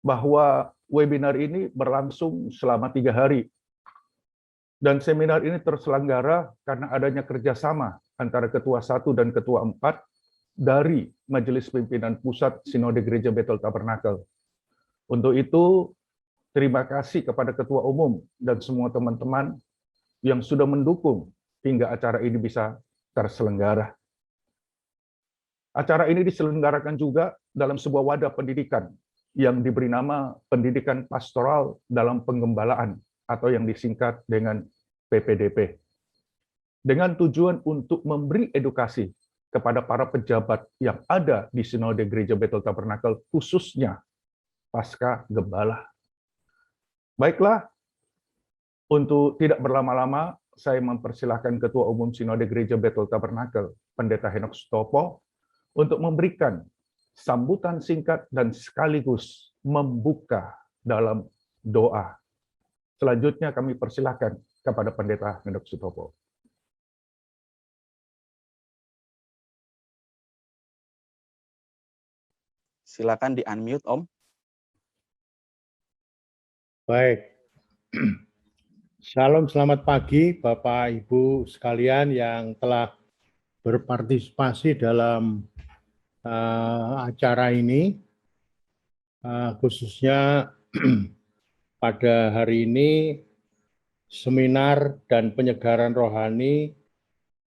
bahwa webinar ini berlangsung selama 3 hari. Dan seminar ini terselenggara karena adanya kerjasama antara Ketua 1 dan Ketua 4 dari Majelis Pimpinan Pusat Sinode Gereja Bethel Tabernakel. Untuk itu, terima kasih kepada Ketua Umum dan semua teman-teman yang sudah mendukung hingga acara ini bisa terselenggara. Acara ini diselenggarakan juga dalam sebuah wadah pendidikan yang diberi nama Pendidikan Pastoral dalam Penggembalaan atau yang disingkat dengan PPDP. Dengan tujuan untuk memberi edukasi kepada para pejabat yang ada di Sinode Gereja Bethel Tabernakel, khususnya Pasca Gembala. Baiklah, untuk tidak berlama-lama, saya mempersilahkan Ketua Umum Sinode Gereja Bethel Tabernakel, Pendeta Henok Sutopo, untuk memberikan sambutan singkat dan sekaligus membuka dalam doa. Selanjutnya kami persilahkan kepada Pendeta Henok Sutopo. Silakan di-unmute, Om. Baik. Shalom, selamat pagi Bapak Ibu sekalian yang telah berpartisipasi dalam acara ini, khususnya pada hari ini seminar dan penyegaran rohani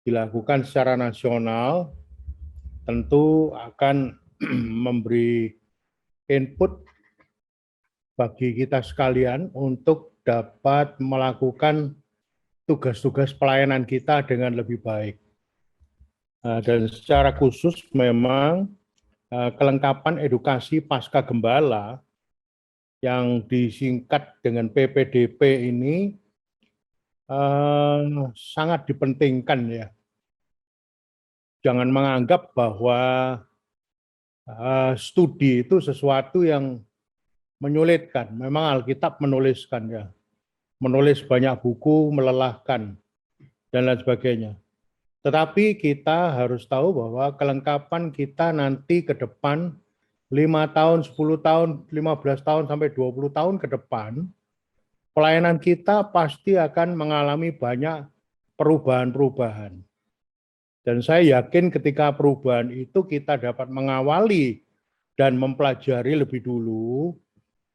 dilakukan secara nasional, tentu akan memberi input bagi kita sekalian untuk dapat melakukan tugas-tugas pelayanan kita dengan lebih baik. Dan secara khusus memang kelengkapan edukasi Pasca Gembala yang disingkat dengan PPDP ini sangat dipentingkan ya. Jangan menganggap bahwa studi itu sesuatu yang menyulitkan. Memang Alkitab menuliskan ya. Menulis banyak buku, melelahkan, dan lain sebagainya. Tetapi kita harus tahu bahwa kelengkapan kita nanti ke depan 5 tahun, 10 tahun, 15 tahun, sampai 20 tahun ke depan, pelayanan kita pasti akan mengalami banyak perubahan-perubahan. Dan saya yakin ketika perubahan itu kita dapat mengawali dan mempelajari lebih dulu,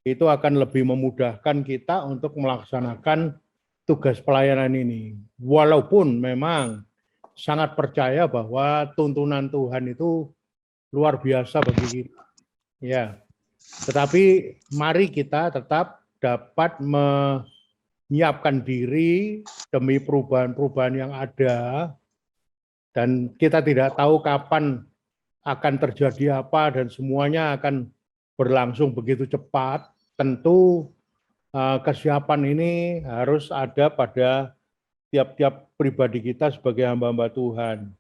itu akan lebih memudahkan kita untuk melaksanakan tugas pelayanan ini. Walaupun memang sangat percaya bahwa tuntunan Tuhan itu luar biasa bagi kita. Ya, tetapi mari kita tetap dapat menyiapkan diri demi perubahan-perubahan yang ada, dan kita tidak tahu kapan akan terjadi apa dan semuanya akan berlangsung begitu cepat. Tentu kesiapan ini harus ada pada tiap-tiap pribadi kita sebagai hamba-hamba Tuhan.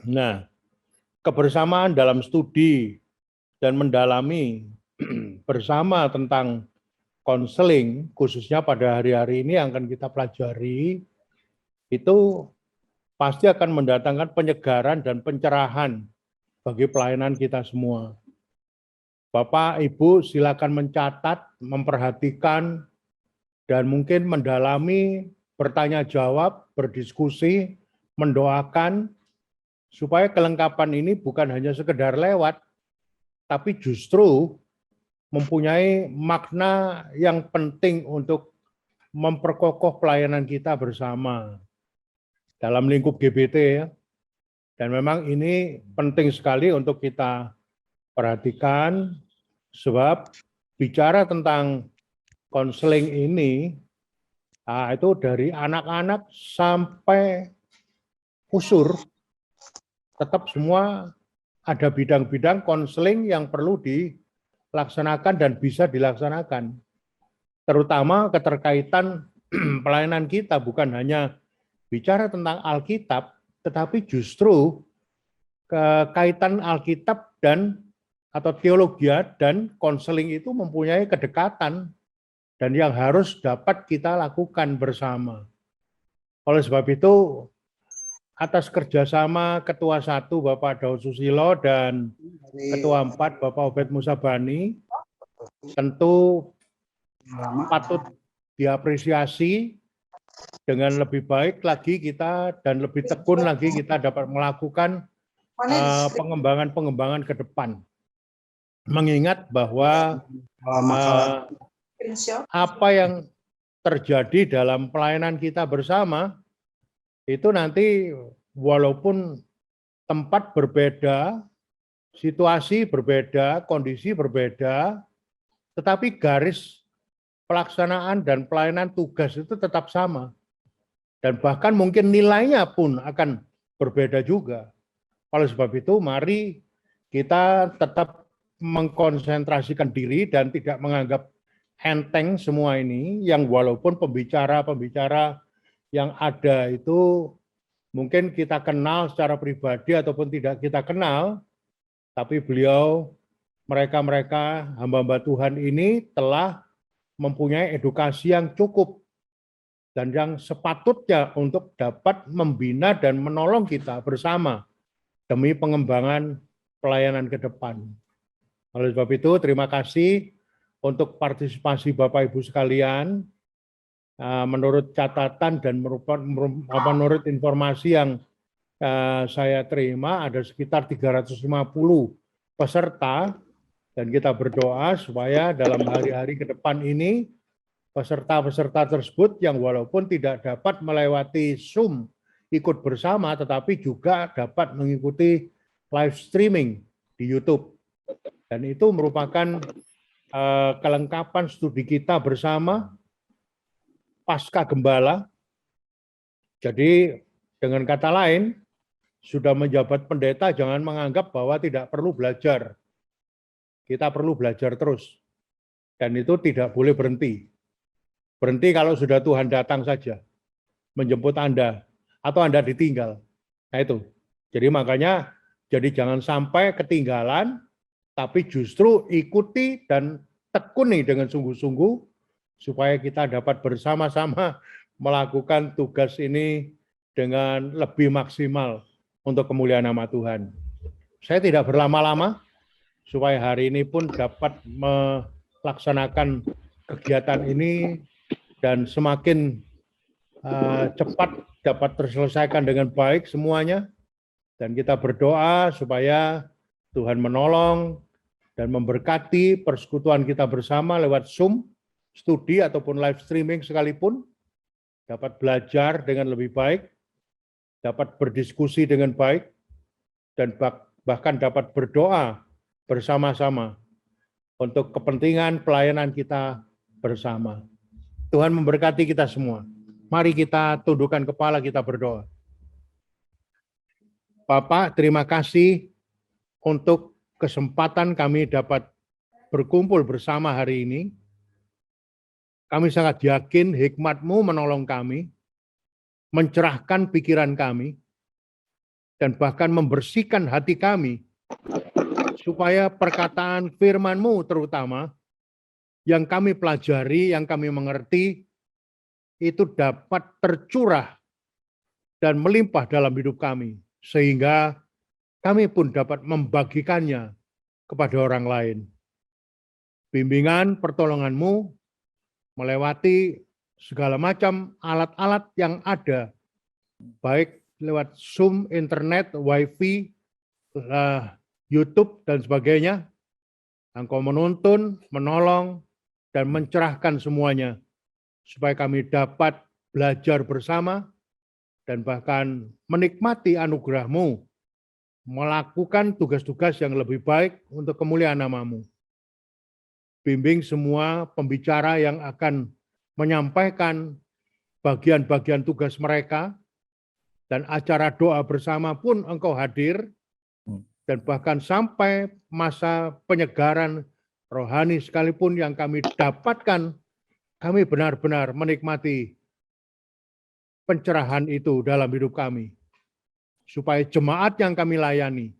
Nah, kebersamaan dalam studi dan mendalami bersama tentang konseling, khususnya pada hari-hari ini yang akan kita pelajari, itu pasti akan mendatangkan penyegaran dan pencerahan bagi pelayanan kita semua. Bapak, Ibu, silakan mencatat, memperhatikan, dan mungkin mendalami, bertanya jawab, berdiskusi, mendoakan, supaya kelengkapan ini bukan hanya sekedar lewat, tapi justru mempunyai makna yang penting untuk memperkokoh pelayanan kita bersama dalam lingkup GBT ya. Dan memang ini penting sekali untuk kita perhatikan, sebab bicara tentang konseling ini, itu dari anak-anak sampai usur, tetap semua ada bidang-bidang konseling yang perlu dilaksanakan dan bisa dilaksanakan. Terutama keterkaitan pelayanan kita bukan hanya bicara tentang Alkitab, tetapi justru kaitan Alkitab dan atau teologia dan konseling itu mempunyai kedekatan dan yang harus dapat kita lakukan bersama. Oleh sebab itu, atas kerjasama Ketua 1 Bapak Daud Susilo dan Ketua 4 Bapak Obed Musabani, tentu patut diapresiasi. Dengan lebih baik lagi kita dan lebih tekun lagi kita dapat melakukan pengembangan-pengembangan ke depan. Mengingat bahwa apa yang terjadi dalam pelayanan kita bersama itu nanti walaupun tempat berbeda, situasi berbeda, kondisi berbeda, tetapi garis pelaksanaan dan pelayanan tugas itu tetap sama. Dan bahkan mungkin nilainya pun akan berbeda juga. Oleh sebab itu, mari kita tetap mengkonsentrasikan diri dan tidak menganggap enteng semua ini, yang walaupun pembicara-pembicara yang ada itu mungkin kita kenal secara pribadi ataupun tidak kita kenal, tapi beliau, mereka-mereka hamba-hamba Tuhan ini telah mempunyai edukasi yang cukup dan yang sepatutnya untuk dapat membina dan menolong kita bersama demi pengembangan pelayanan ke depan. Oleh sebab itu, terima kasih untuk partisipasi Bapak Ibu sekalian. Menurut catatan dan menurut informasi yang saya terima, ada sekitar 350 peserta. Dan kita berdoa supaya dalam hari-hari ke depan ini, peserta-peserta tersebut yang walaupun tidak dapat melewati Zoom ikut bersama, tetapi juga dapat mengikuti live streaming di YouTube. Dan itu merupakan kelengkapan studi kita bersama pasca gembala. Jadi dengan kata lain, sudah menjabat pendeta jangan menganggap bahwa tidak perlu belajar. Kita perlu belajar terus. Dan itu tidak boleh berhenti. Berhenti kalau sudah Tuhan datang saja, menjemput Anda, atau Anda ditinggal. Nah itu. Jadi makanya, jadi jangan sampai ketinggalan, tapi justru ikuti dan tekuni dengan sungguh-sungguh, supaya kita dapat bersama-sama melakukan tugas ini dengan lebih maksimal untuk kemuliaan nama Tuhan. Saya tidak berlama-lama, supaya hari ini pun dapat melaksanakan kegiatan ini dan semakin cepat dapat terselesaikan dengan baik semuanya. Dan kita berdoa supaya Tuhan menolong dan memberkati persekutuan kita bersama lewat Zoom, studi ataupun live streaming sekalipun, dapat belajar dengan lebih baik, dapat berdiskusi dengan baik, dan bahkan dapat berdoa bersama-sama untuk kepentingan pelayanan kita bersama. Tuhan memberkati kita semua. Mari kita tundukkan kepala, kita berdoa. Bapak, terima kasih untuk kesempatan kami dapat berkumpul bersama hari ini. Kami sangat yakin hikmat-Mu menolong kami, mencerahkan pikiran kami, dan bahkan membersihkan hati kami, supaya perkataan firman-Mu terutama, yang kami pelajari, yang kami mengerti, itu dapat tercurah dan melimpah dalam hidup kami, sehingga kami pun dapat membagikannya kepada orang lain. Bimbingan pertolongan-Mu melewati segala macam alat-alat yang ada, baik lewat Zoom, internet, wifi, YouTube, dan sebagainya. Engkau menuntun, menolong, dan mencerahkan semuanya, supaya kami dapat belajar bersama, dan bahkan menikmati anugerah-Mu, melakukan tugas-tugas yang lebih baik untuk kemuliaan nama-Mu. Bimbing semua pembicara yang akan menyampaikan bagian-bagian tugas mereka, dan acara doa bersama pun Engkau hadir, dan bahkan sampai masa penyegaran rohani sekalipun yang kami dapatkan, kami benar-benar menikmati pencerahan itu dalam hidup kami. Supaya jemaat yang kami layani,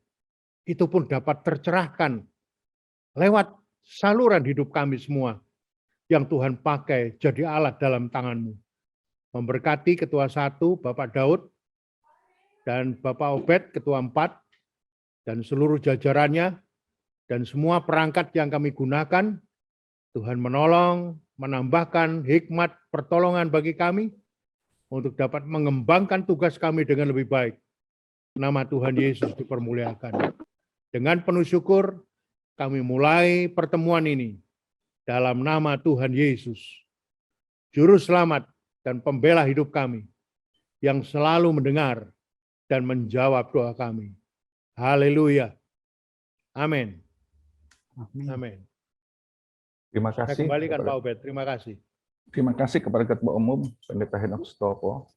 itu pun dapat tercerahkan lewat saluran hidup kami semua, yang Tuhan pakai jadi alat dalam tangan-Mu. Memberkati Ketua 1, Bapak Daud, dan Bapak Obed, Ketua 4, dan seluruh jajarannya, dan semua perangkat yang kami gunakan, Tuhan menolong, menambahkan hikmat pertolongan bagi kami untuk dapat mengembangkan tugas kami dengan lebih baik. Nama Tuhan Yesus dipermuliakan. Dengan penuh syukur, kami mulai pertemuan ini dalam nama Tuhan Yesus, Juru Selamat dan Pembela hidup kami, yang selalu mendengar dan menjawab doa kami. Haleluya. Amin. Amin. Terima Saya kasih. kembalikan Pak Obed. Terima kasih. Terima kasih kepada Ketua Umum Pendeta Henok Stopo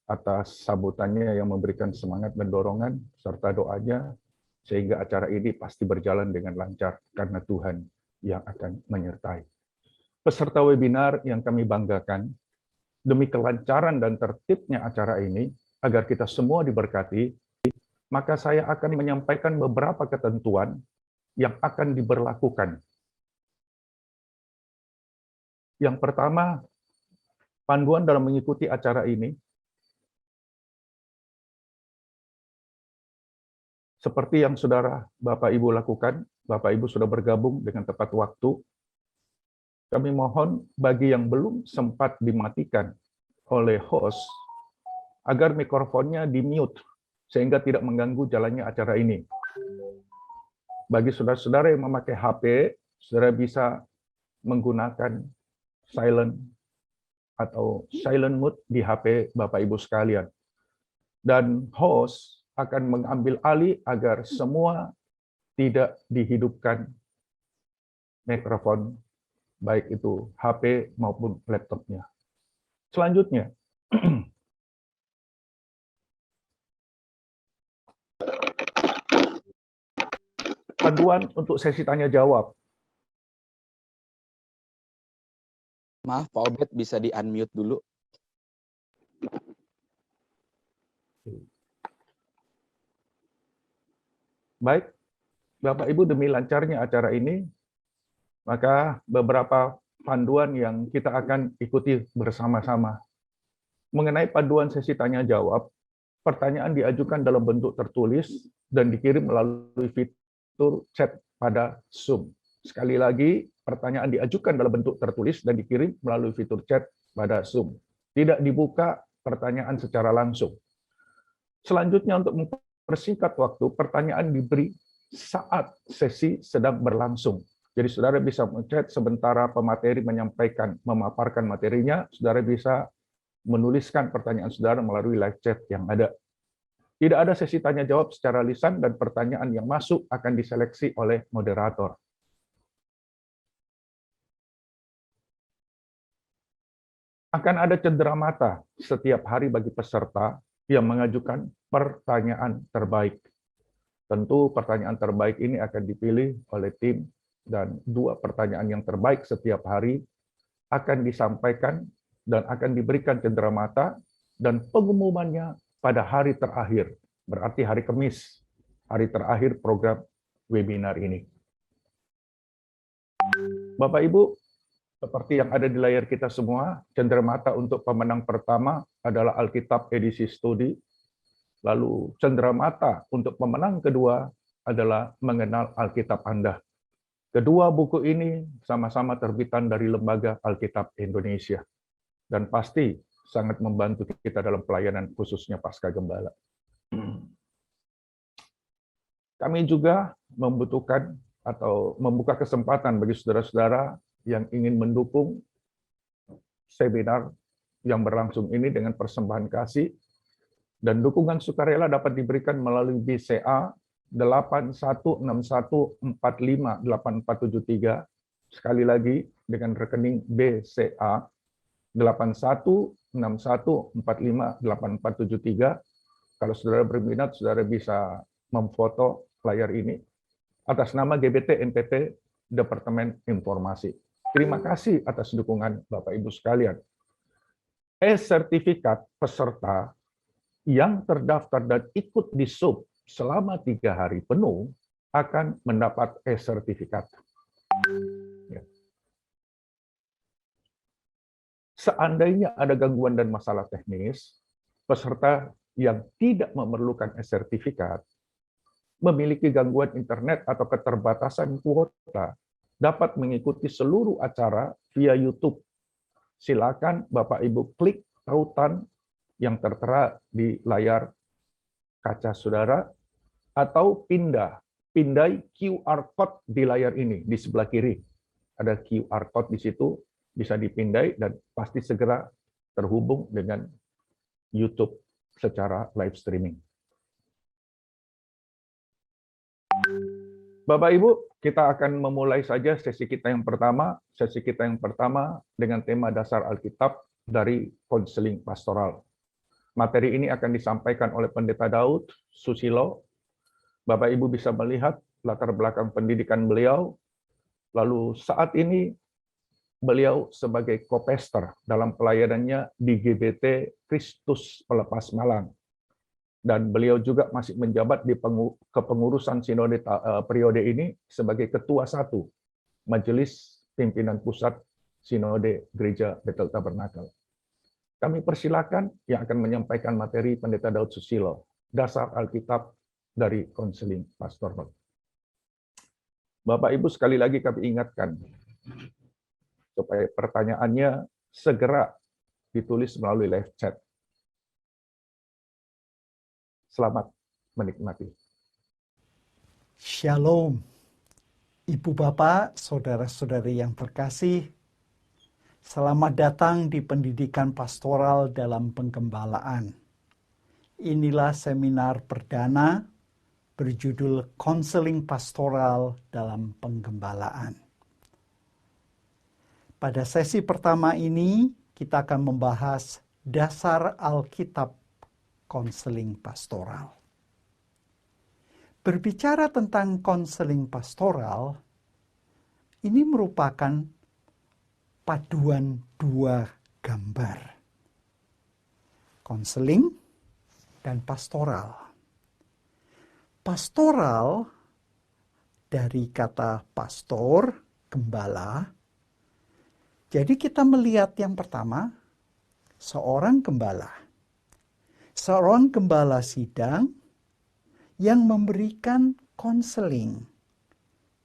atas sambutannya yang memberikan semangat dan dorongan serta doanya sehingga acara ini pasti berjalan dengan lancar karena Tuhan yang akan menyertai. Peserta webinar yang kami banggakan, demi kelancaran dan tertibnya acara ini, agar kita semua diberkati, maka saya akan menyampaikan beberapa ketentuan yang akan diberlakukan. Yang pertama, panduan dalam mengikuti acara ini, seperti yang saudara Bapak Ibu lakukan, Bapak Ibu sudah bergabung dengan tepat waktu. Kami mohon bagi yang belum sempat dimatikan oleh host, agar mikrofonnya di-mute, sehingga tidak mengganggu jalannya acara ini. Bagi saudara-saudara yang memakai HP, saudara bisa menggunakan silent atau silent mode di HP Bapak Ibu sekalian. Dan host akan mengambil alih agar semua tidak dihidupkan mikrofon, baik itu HP maupun laptopnya. Selanjutnya, panduan untuk sesi tanya jawab. Maaf, Pak Obed bisa di-unmute dulu. Baik, Bapak Ibu, demi lancarnya acara ini, maka beberapa panduan yang kita akan ikuti bersama-sama. Mengenai panduan sesi tanya jawab, pertanyaan diajukan dalam bentuk tertulis dan dikirim melalui fitur chat pada Zoom. Sekali lagi, pertanyaan diajukan dalam bentuk tertulis dan dikirim melalui fitur chat pada Zoom. Tidak dibuka pertanyaan secara langsung. Selanjutnya, untuk mempersingkat waktu, pertanyaan diberi saat sesi sedang berlangsung. Jadi saudara bisa men-chat sementara pemateri menyampaikan, memaparkan materinya, saudara bisa menuliskan pertanyaan saudara melalui live chat yang ada. Tidak ada sesi tanya jawab secara lisan dan pertanyaan yang masuk akan diseleksi oleh moderator. Akan ada cendera mata setiap hari bagi peserta yang mengajukan pertanyaan terbaik. Tentu pertanyaan terbaik ini akan dipilih oleh tim dan 2 pertanyaan yang terbaik setiap hari akan disampaikan dan akan diberikan cendera mata dan pengumumannya pada hari terakhir, berarti hari Kamis, hari terakhir program webinar ini. Bapak Ibu, seperti yang ada di layar kita semua, cendera mata untuk pemenang pertama adalah Alkitab edisi studi. Lalu cendera mata untuk pemenang kedua adalah Mengenal Alkitab Anda. Kedua buku ini sama-sama terbitan dari Lembaga Alkitab Indonesia. Dan pasti sangat membantu kita dalam pelayanan khususnya Pasca Gembala. Kami juga membutuhkan atau membuka kesempatan bagi saudara-saudara yang ingin mendukung seminar yang berlangsung ini dengan persembahan kasih, dan dukungan sukarela dapat diberikan melalui BCA 8161458473, sekali lagi dengan rekening BCA 8161458473. Kalau saudara berminat, saudara bisa memfoto layar ini atas nama GBT NPT Departemen Informasi. Terima kasih atas dukungan Bapak Ibu sekalian. E-sertifikat peserta yang terdaftar dan ikut di SUB selama 3 hari penuh akan mendapat e-sertifikat. Seandainya ada gangguan dan masalah teknis, peserta yang tidak memerlukan e-sertifikat memiliki gangguan internet atau keterbatasan kuota, dapat mengikuti seluruh acara via YouTube. Silakan Bapak Ibu klik tautan yang tertera di layar kaca saudara, atau pindai QR code di layar ini, di sebelah kiri. Ada QR code di situ, bisa dipindai dan pasti segera terhubung dengan YouTube secara live streaming. Bapak Ibu, kita akan memulai saja sesi kita yang pertama. Sesi kita yang pertama dengan tema dasar Alkitab dari konseling pastoral. Materi ini akan disampaikan oleh Pendeta Daud Susilo. Bapak Ibu bisa melihat latar belakang pendidikan beliau. Lalu saat ini beliau sebagai kopester dalam pelayanannya di GBT Kristus Pelepas Malang. Dan beliau juga masih menjabat di kepengurusan sinode periode ini sebagai Ketua 1 Majelis Pimpinan Pusat Sinode Gereja Bethel Tabernakel. Kami persilakan yang akan menyampaikan materi Pendeta Daud Susilo, dasar Alkitab dari konseling pastoral. Bapak Ibu, sekali lagi kami ingatkan supaya pertanyaannya segera ditulis melalui live chat. Selamat menikmati. Shalom, Ibu Bapak, Saudara-saudari yang terkasih. Selamat datang di pendidikan pastoral dalam penggembalaan. Inilah seminar perdana berjudul Konseling Pastoral dalam Penggembalaan. Pada sesi pertama ini, kita akan membahas dasar Alkitab konseling pastoral. Berbicara tentang konseling pastoral, ini merupakan paduan dua gambar, konseling dan pastoral. Pastoral dari kata pastor, gembala. Jadi kita melihat yang pertama, seorang gembala. Seorang gembala sidang yang memberikan konseling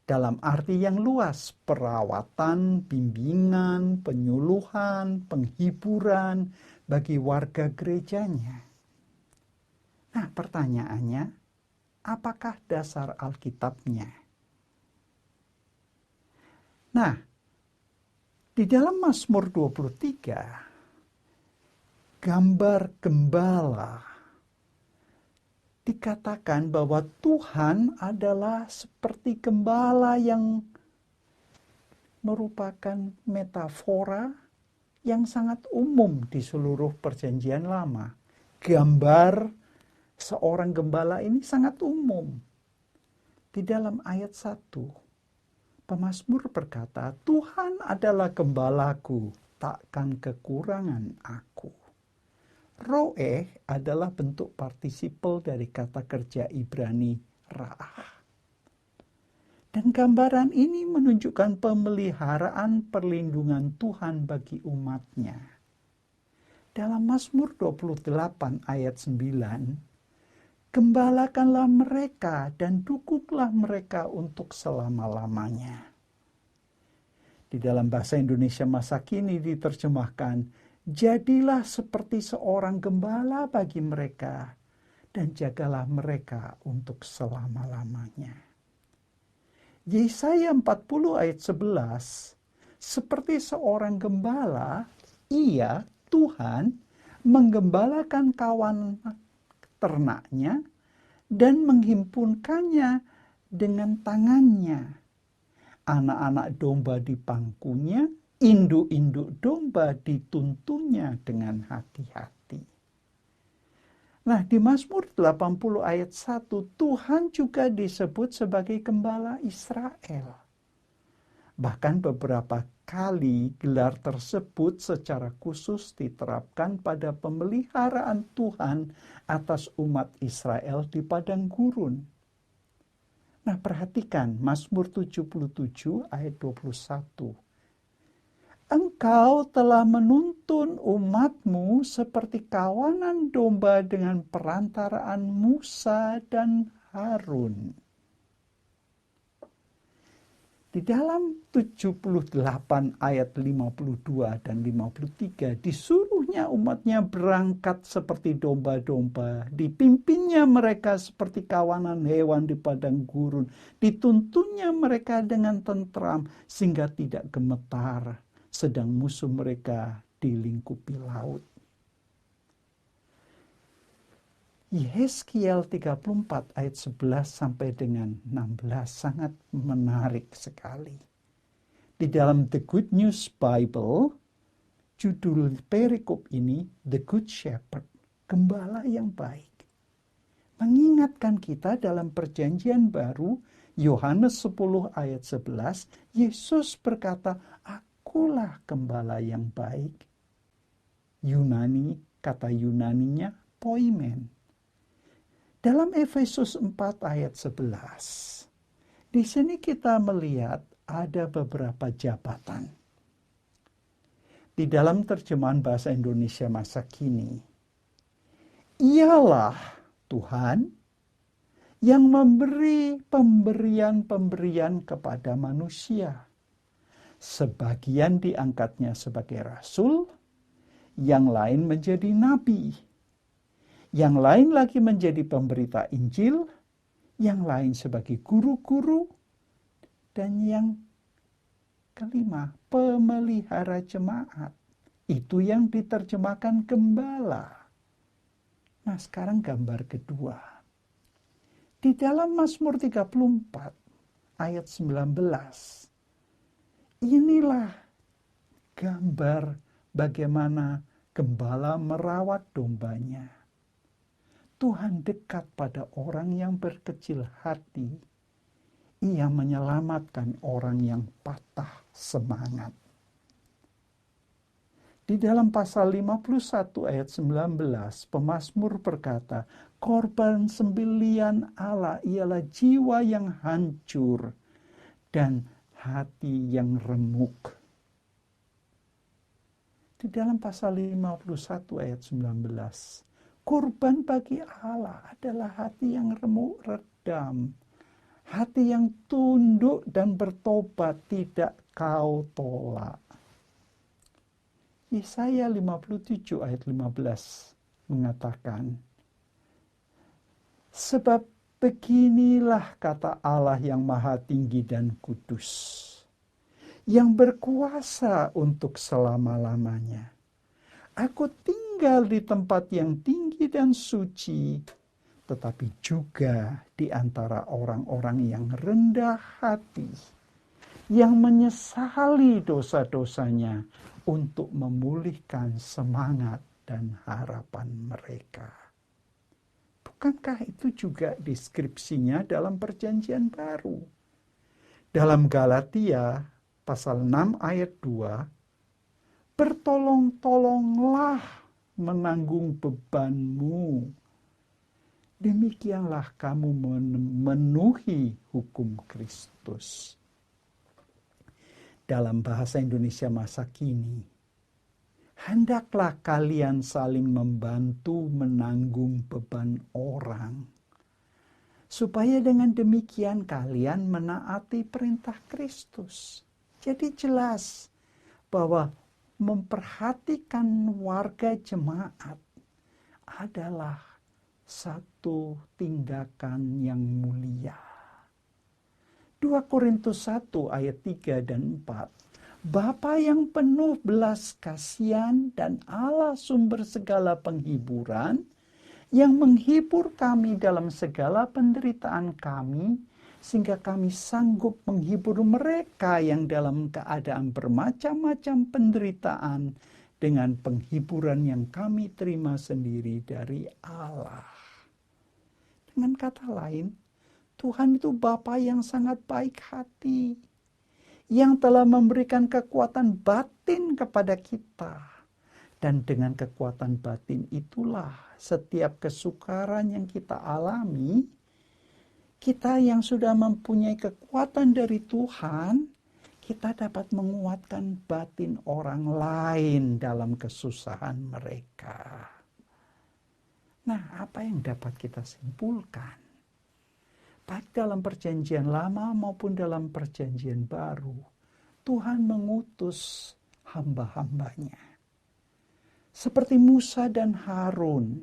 dalam arti yang luas, perawatan, bimbingan, penyuluhan, penghiburan bagi warga gerejanya. Nah, pertanyaannya, apakah dasar Alkitabnya? Nah, di dalam Mazmur 23, gambar gembala dikatakan bahwa Tuhan adalah seperti gembala yang merupakan metafora yang sangat umum di seluruh Perjanjian Lama. Gambar seorang gembala ini sangat umum. Di dalam ayat 1, pemazmur berkata, Tuhan adalah gembalaku, takkan kekurangan aku. Roeh adalah bentuk partisipel dari kata kerja Ibrani ra'ah. Dan gambaran ini menunjukkan pemeliharaan perlindungan Tuhan bagi umatnya. Dalam Mazmur 28 ayat 9, gembalakanlah mereka dan dukunglah mereka untuk selama-lamanya. Di dalam bahasa Indonesia masa kini diterjemahkan, jadilah seperti seorang gembala bagi mereka, dan jagalah mereka untuk selama-lamanya. Yesaya 40 ayat 11, seperti seorang gembala, ia, Tuhan, menggembalakan kawan ternaknya dan menghimpunkannya dengan tangannya. Anak-anak domba di pangkunya, induk-induk domba dituntunnya dengan hati-hati. Nah, di Mazmur 80 ayat 1, Tuhan juga disebut sebagai gembala Israel. Bahkan beberapa kali gelar tersebut secara khusus diterapkan pada pemeliharaan Tuhan atas umat Israel di padang gurun. Nah, perhatikan Mazmur 77 ayat 21. Engkau telah menuntun umatmu seperti kawanan domba dengan perantaraan Musa dan Harun. Di dalam 78 ayat 52 dan 53 disuruhnya umatnya berangkat seperti domba-domba, dipimpinnya mereka seperti kawanan hewan di padang gurun, dituntunnya mereka dengan tentram sehingga tidak gemetar sedang musuh mereka dilingkupi laut. Yehezkiel 34 ayat 11 sampai dengan 16 sangat menarik sekali. Di dalam The Good News Bible, judul perikop ini The Good Shepherd, gembala yang baik. Mengingatkan kita dalam perjanjian baru, Yohanes 10 ayat 11, Yesus berkata, "Akulah gembala yang baik." Kata Yunaninya poimen. Dalam Efesus 4 ayat 11, di sini kita melihat ada beberapa jabatan. Di dalam terjemahan bahasa Indonesia masa kini, ialah Tuhan yang memberi pemberian-pemberian kepada manusia. Sebagian diangkatnya sebagai rasul, yang lain menjadi nabi. Yang lain lagi menjadi pemberita Injil, yang lain sebagai guru-guru, dan yang kelima, pemelihara jemaat. Itu yang diterjemahkan gembala. Nah, sekarang gambar kedua. Di dalam Mazmur 34 ayat 19, inilah gambar bagaimana gembala merawat dombanya. Tuhan dekat pada orang yang berkecil hati. Ia menyelamatkan orang yang patah semangat. Di dalam pasal 51 ayat 19, pemazmur berkata, korban sembelian Allah ialah jiwa yang hancur dan hati yang remuk. Di dalam pasal 51 ayat 19, kurban bagi Allah adalah hati yang remuk redam. Hati yang tunduk dan bertobat tidak kau tolak. Yesaya 57 ayat 15 mengatakan, sebab beginilah kata Allah yang maha tinggi dan kudus, yang berkuasa untuk selama-lamanya. Aku tinggal di tempat yang tinggi dan suci, tetapi juga di antara orang-orang yang rendah hati, yang menyesali dosa-dosanya untuk memulihkan semangat dan harapan mereka. Bukankah itu juga deskripsinya dalam perjanjian baru? Dalam Galatia pasal 6 ayat 2, bertolong-tolonglah menanggung bebanmu. Demikianlah kamu memenuhi hukum Kristus. Dalam bahasa Indonesia masa kini, hendaklah kalian saling membantu menanggung beban orang, supaya dengan demikian kalian menaati perintah Kristus. Jadi jelas bahwa memperhatikan warga jemaat adalah satu tindakan yang mulia. 2 Korintus 1 ayat 3 dan 4. Bapa yang penuh belas kasihan dan Allah sumber segala penghiburan, yang menghibur kami dalam segala penderitaan kami, sehingga kami sanggup menghibur mereka yang dalam keadaan bermacam-macam penderitaan dengan penghiburan yang kami terima sendiri dari Allah. Dengan kata lain, Tuhan itu Bapa yang sangat baik hati, yang telah memberikan kekuatan batin kepada kita. Dan dengan kekuatan batin itulah setiap kesukaran yang kita alami, kita yang sudah mempunyai kekuatan dari Tuhan, kita dapat menguatkan batin orang lain dalam kesusahan mereka. Nah, apa yang dapat kita simpulkan? baik dalam perjanjian lama maupun dalam perjanjian baru, Tuhan mengutus hamba-hambanya. Seperti Musa dan Harun,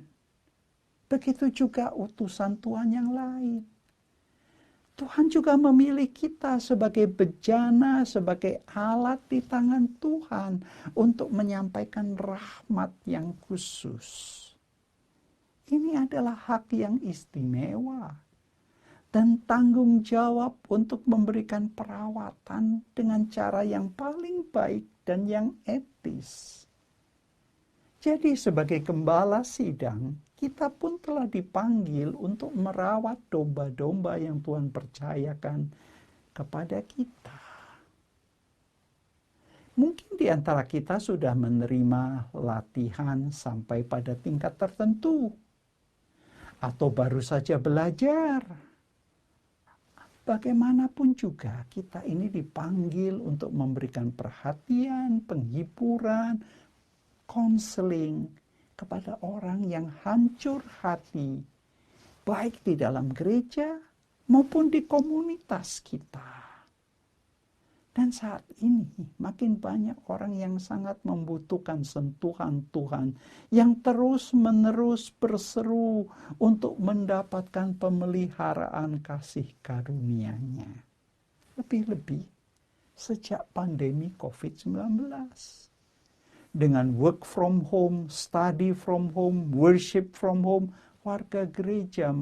begitu juga utusan Tuhan yang lain. Tuhan juga memilih kita sebagai bejana, sebagai alat di tangan Tuhan untuk menyampaikan rahmat yang khusus. Ini adalah hak yang istimewa dan tanggung jawab untuk memberikan perawatan dengan cara yang paling baik dan yang etis. Jadi sebagai gembala sidang, kita pun telah dipanggil untuk merawat domba-domba yang Tuhan percayakan kepada kita. Mungkin di antara kita sudah menerima latihan sampai pada tingkat tertentu, atau baru saja belajar. Bagaimanapun juga kita ini dipanggil untuk memberikan perhatian, penghiburan, konseling kepada orang yang hancur hati, baik di dalam gereja maupun di komunitas kita. Dan saat ini makin banyak orang yang sangat membutuhkan sentuhan Tuhan yang terus-menerus berseru untuk mendapatkan pemeliharaan kasih karunia-Nya. Lebih-lebih sejak pandemi COVID-19. Dengan work from home, study from home, worship from home, warga gereja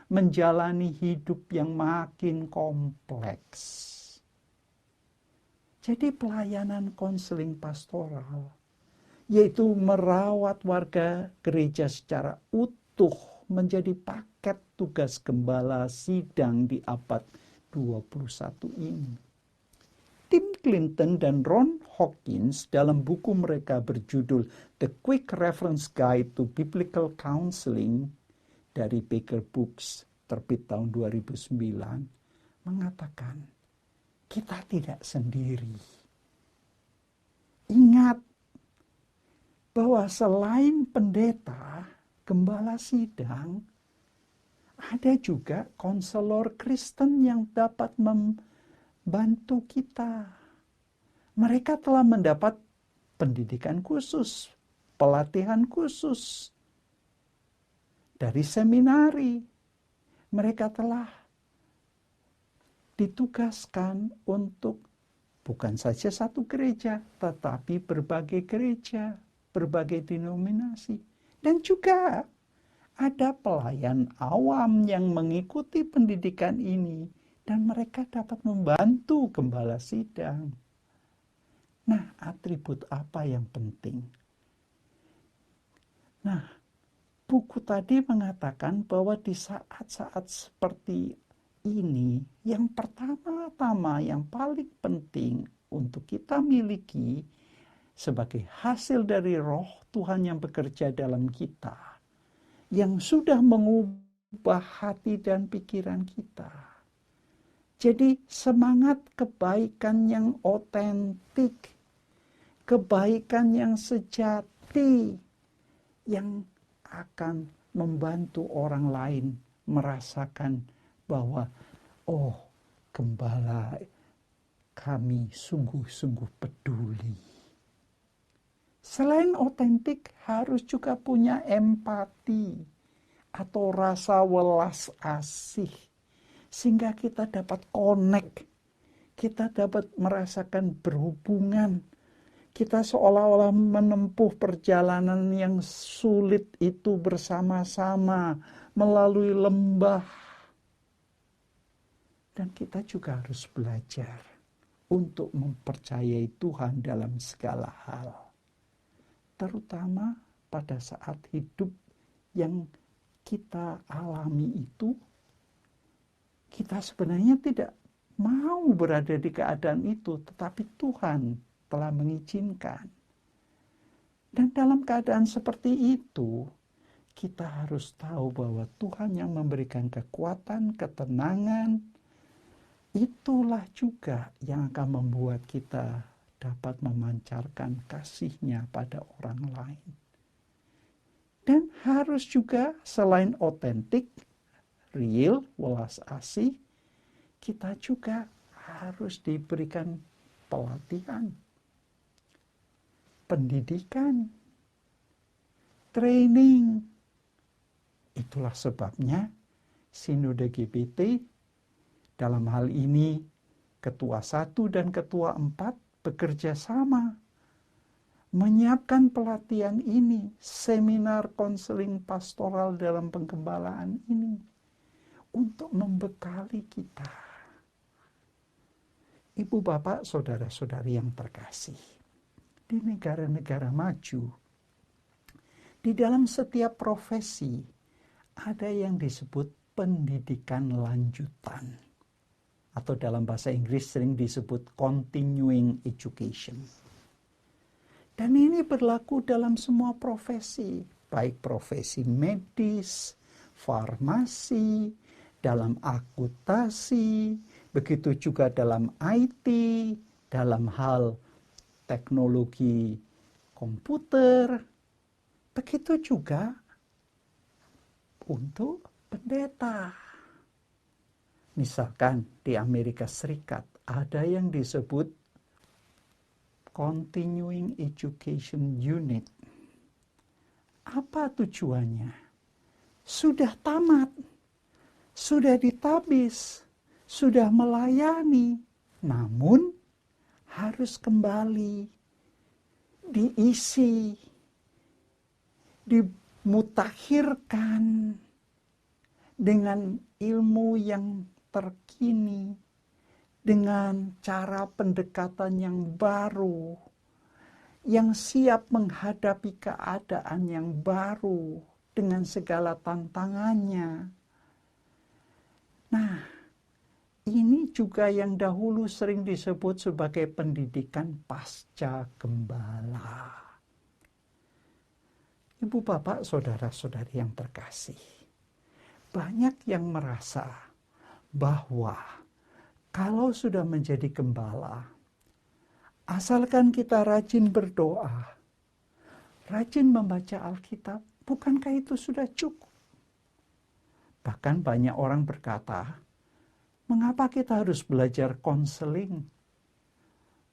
menjalani hidup yang makin kompleks. Jadi pelayanan konseling pastoral, yaitu merawat warga gereja secara utuh, menjadi paket tugas gembala sidang di abad 21 ini. Tim Clinton dan Ron Hawkins dalam buku mereka berjudul The Quick Reference Guide to Biblical Counseling dari Baker Books, terbit tahun 2009, mengatakan, kita tidak sendiri. Ingat bahwa selain pendeta, gembala sidang, ada juga konselor Kristen yang dapat membantu kita. Mereka telah mendapat pendidikan khusus, pelatihan khusus dari seminari. Mereka telah ditugaskan untuk bukan saja satu gereja, tetapi berbagai gereja, berbagai denominasi. Dan juga ada pelayan awam yang mengikuti pendidikan ini, dan mereka dapat membantu gembala sidang. Nah, atribut apa yang penting? Nah, buku tadi mengatakan bahwa di saat-saat seperti ini, yang pertama-tama, yang paling penting untuk kita miliki sebagai hasil dari Roh Tuhan yang bekerja dalam kita, yang sudah mengubah hati dan pikiran kita. Jadi semangat kebaikan yang otentik, kebaikan yang sejati, yang akan membantu orang lain merasakan bahwa, oh, gembala kami sungguh-sungguh peduli. Selain otentik, harus juga punya empati atau rasa welas asih, sehingga kita dapat connect, kita dapat merasakan berhubungan. Kita seolah-olah menempuh perjalanan yang sulit itu bersama-sama melalui lembah. Dan kita juga harus belajar untuk mempercayai Tuhan dalam segala hal. Terutama pada saat hidup yang kita alami itu, kita sebenarnya tidak mau berada di keadaan itu, tetapi Tuhan telah mengizinkan. Dan dalam keadaan seperti itu, kita harus tahu bahwa Tuhan yang memberikan kekuatan, ketenangan, itulah juga yang akan membuat kita dapat memancarkan kasih-Nya pada orang lain. Dan harus juga selain otentik, real, welas asih, kita juga harus diberikan pelatihan, pendidikan, training. Itulah sebabnya Sinode GPT dalam hal ini Ketua 1 dan Ketua 4 bekerja sama menyiapkan pelatihan ini, seminar konseling pastoral dalam penggembalaan ini, untuk membekali kita. Ibu, bapak, saudara-saudari yang terkasih, di negara-negara maju, di dalam setiap profesi ada yang disebut pendidikan lanjutan, atau dalam bahasa Inggris sering disebut continuing education. Dan ini berlaku dalam semua profesi, baik profesi medis, farmasi, dalam akuntansi, begitu juga dalam IT, dalam hal teknologi komputer, begitu juga untuk pendeta. Misalkan di Amerika Serikat ada yang disebut Continuing Education Unit. Apa tujuannya? Sudah tamat, sudah ditabis, sudah melayani, namun harus kembali diisi, dimutakhirkan dengan ilmu yang terkini, dengan cara pendekatan yang baru, yang siap menghadapi keadaan yang baru dengan segala tantangannya. Nah, ini juga yang dahulu sering disebut sebagai pendidikan pasca gembala. Ibu, bapak, saudara-saudari yang terkasih, banyak yang merasa bahwa kalau sudah menjadi gembala, asalkan kita rajin berdoa, rajin membaca Alkitab, bukankah itu sudah cukup? Bahkan banyak orang berkata, mengapa kita harus belajar konseling?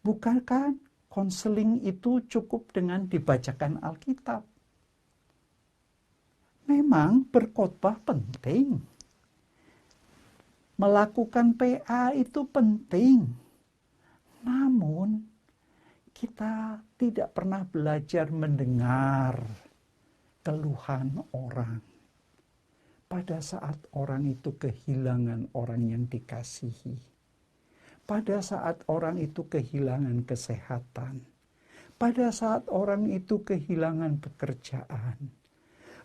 Bukankah konseling itu cukup dengan dibacakan Alkitab? Memang berkhotbah penting. Melakukan PA itu penting. Namun, kita tidak pernah belajar mendengar keluhan orang. Pada saat orang itu kehilangan orang yang dikasihi. Pada saat orang itu kehilangan kesehatan. Pada saat orang itu kehilangan pekerjaan.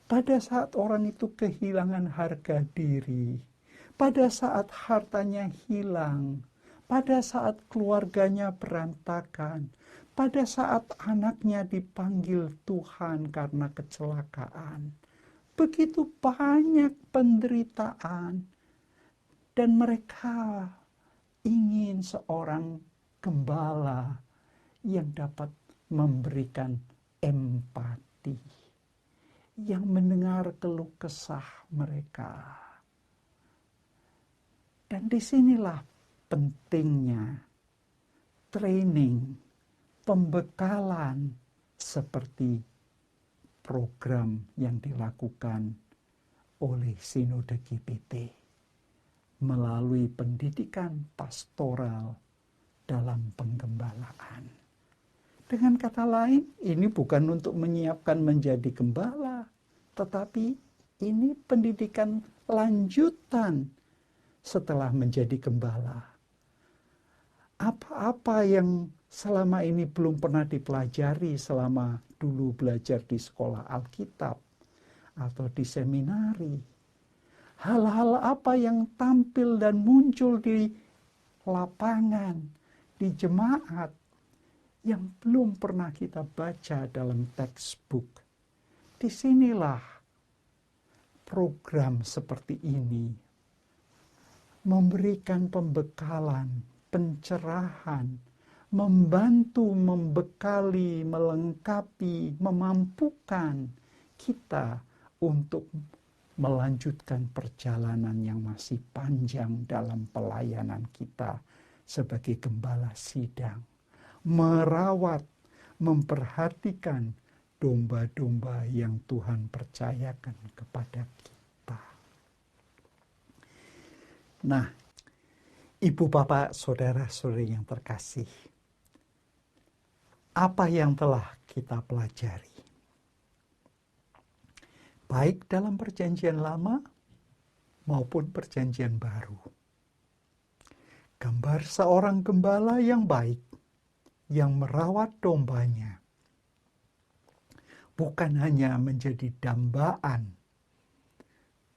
Pada saat orang itu kehilangan harga diri. Pada saat hartanya hilang, pada saat keluarganya berantakan, pada saat anaknya dipanggil Tuhan karena kecelakaan. Begitu banyak penderitaan, dan mereka ingin seorang gembala yang dapat memberikan empati, yang mendengar keluh kesah mereka. Dan disinilah pentingnya training, pembekalan seperti program yang dilakukan oleh Sinode GPT melalui pendidikan pastoral dalam penggembalaan. Dengan kata lain, ini bukan untuk menyiapkan menjadi gembala, tetapi ini pendidikan lanjutan setelah menjadi gembala. Apa-apa yang selama ini belum pernah dipelajari selama dulu belajar di sekolah Alkitab atau di seminari. Hal-hal apa yang tampil dan muncul di lapangan, di jemaat, yang belum pernah kita baca dalam textbook. Disinilah program seperti ini memberikan pembekalan, pencerahan, membantu, membekali, melengkapi, memampukan kita untuk melanjutkan perjalanan yang masih panjang dalam pelayanan kita sebagai gembala sidang, merawat, memperhatikan domba-domba yang Tuhan percayakan kepada kita. Nah, Ibu, Bapak, Saudara-saudari yang terkasih, apa yang telah kita pelajari? Baik dalam perjanjian lama maupun perjanjian baru. Gambar seorang gembala yang baik, yang merawat dombanya, bukan hanya menjadi dambaan,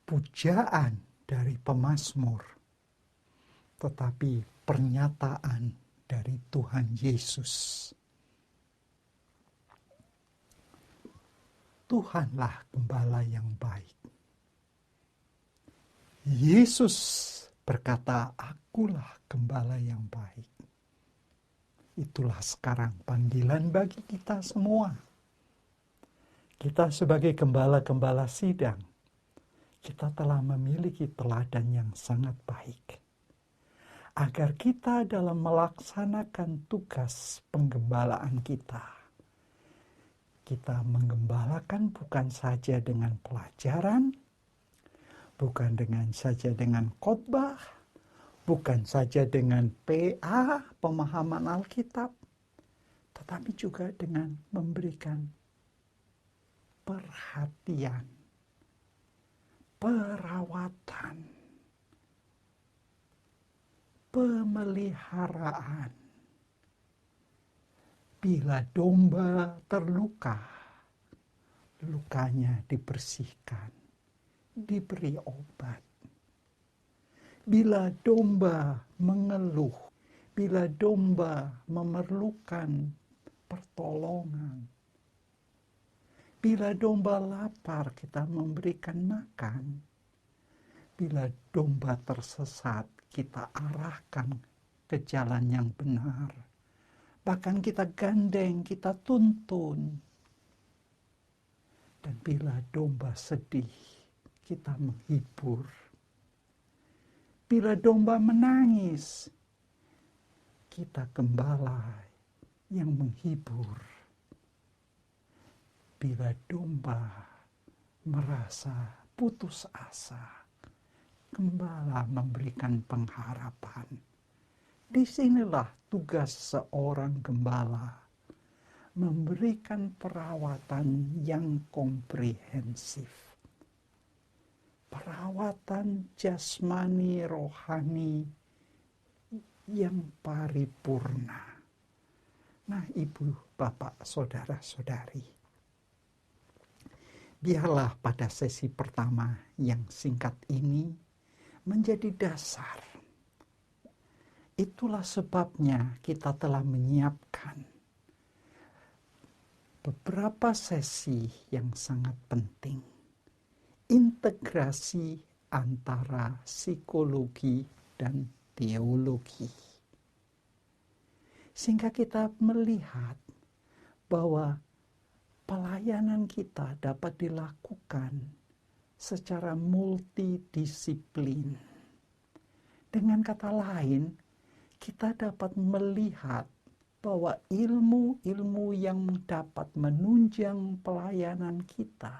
pujaan dari pemazmur, tetapi pernyataan dari Tuhan Yesus. Tuhanlah gembala yang baik. Yesus berkata, "Akulah gembala yang baik." Itulah sekarang panggilan bagi kita semua. Kita sebagai gembala-gembala sidang, kita telah memiliki teladan yang sangat baik. Agar kita dalam melaksanakan tugas penggembalaan kita menggembalakan bukan saja dengan pelajaran, bukan saja dengan khotbah, bukan saja dengan PA, pemahaman Alkitab, tetapi juga dengan memberikan perhatian, perawatan, pemeliharaan. Bila domba terluka, lukanya dibersihkan, diberi obat. Bila domba mengeluh, bila domba memerlukan pertolongan, bila domba lapar, kita memberikan makan. Bila domba tersesat, kita arahkan ke jalan yang benar. Bahkan kita gandeng, kita tuntun. Dan bila domba sedih, kita menghibur. Bila domba menangis, kita gembala yang menghibur. Bila domba merasa putus asa, gembala memberikan pengharapan. Disinilah tugas seorang gembala, memberikan perawatan yang komprehensif. Perawatan jasmani rohani yang paripurna. Nah, Ibu, Bapak, Saudara-saudari, biarlah pada sesi pertama yang singkat ini menjadi dasar. Itulah sebabnya kita telah menyiapkan beberapa sesi yang sangat penting. Integrasi antara psikologi dan teologi. Sehingga kita melihat bahwa pelayanan kita dapat dilakukan secara multidisiplin. Dengan kata lain, kita dapat melihat bahwa ilmu-ilmu yang dapat menunjang pelayanan kita